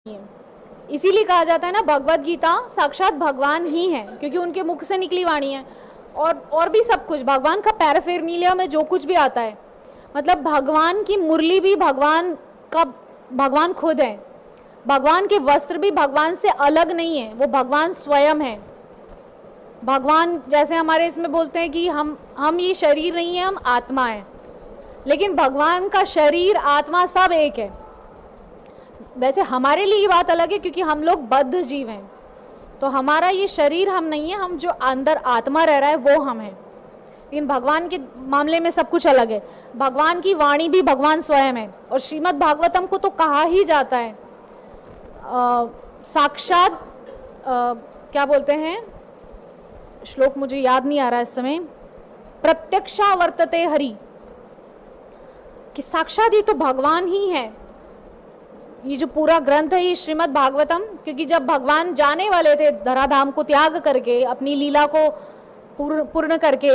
इसीलिए कहा जाता है ना, भगवत गीता साक्षात भगवान ही है, क्योंकि उनके मुख से निकली वाणी है। और भी सब कुछ भगवान का पैराफेरनीलिया में जो कुछ भी आता है, मतलब भगवान की मुरली भी भगवान खुद है। भगवान के वस्त्र भी भगवान से अलग नहीं है, वो भगवान स्वयं है। भगवान जैसे हमारे इसमें बोलते हैं कि हम ये शरीर नहीं है, हम आत्मा है, लेकिन भगवान का शरीर आत्मा सब एक है। वैसे हमारे लिए ये बात अलग है क्योंकि हम लोग बद्ध जीव हैं, तो हमारा ये शरीर हम नहीं है, हम जो अंदर आत्मा रह रहा है वो हम हैं। लेकिन भगवान के मामले में सब कुछ अलग है। भगवान की वाणी भी भगवान स्वयं है। और श्रीमद् भागवतम को तो कहा ही जाता है साक्षात क्या बोलते हैं, श्लोक मुझे याद नहीं आ रहा इस समय, प्रत्यक्षावर्तते हरि, कि साक्षात ये तो भगवान ही है। ये जो पूरा ग्रंथ है ये श्रीमद् भागवतम, क्योंकि जब भगवान जाने वाले थे धराधाम को त्याग करके, अपनी लीला को पूर्ण करके,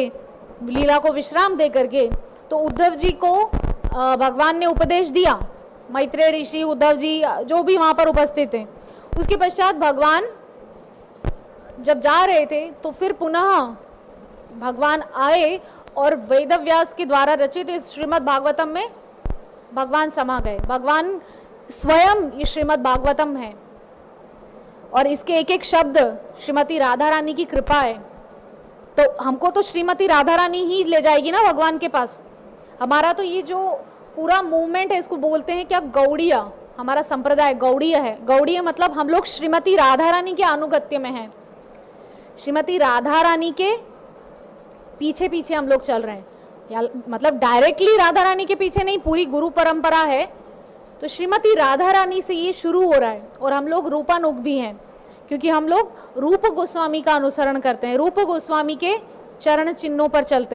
लीला को विश्राम दे करके, तो उद्धव जी को भगवान ने उपदेश दिया। मैत्रेय ऋषि, उद्धव जी, जो भी वहाँ पर उपस्थित थे। उसके पश्चात भगवान जब जा रहे थे तो फिर पुनः भगवान आए और वेदव्यास के द्वारा रचित इस श्रीमद् भागवतम में भगवान समा गए। भगवान स्वयं ये श्रीमद् भागवतम है और इसके एक एक शब्द श्रीमती राधा रानी की कृपा है। तो हमको तो श्रीमती राधा रानी ही ले जाएगी ना भगवान के पास। हमारा तो ये जो पूरा मूवमेंट है, इसको बोलते हैं क्या, गौड़ीय। हमारा संप्रदाय गौड़ीय है। गौड़ीय मतलब हम लोग श्रीमती राधा रानी के अनुगत्य में हैं। श्रीमती राधा रानी के पीछे पीछे हम लोग चल रहे हैं, या मतलब डायरेक्टली राधा रानी के पीछे नहीं, पूरी गुरु परंपरा है तो श्रीमती राधा रानी से ये शुरू हो रहा है। और हम लोग रूपानुग भी हैं, क्योंकि हम लोग रूप गोस्वामी का अनुसरण करते हैं, रूप गोस्वामी के चरण चिन्हों पर चलते हैं।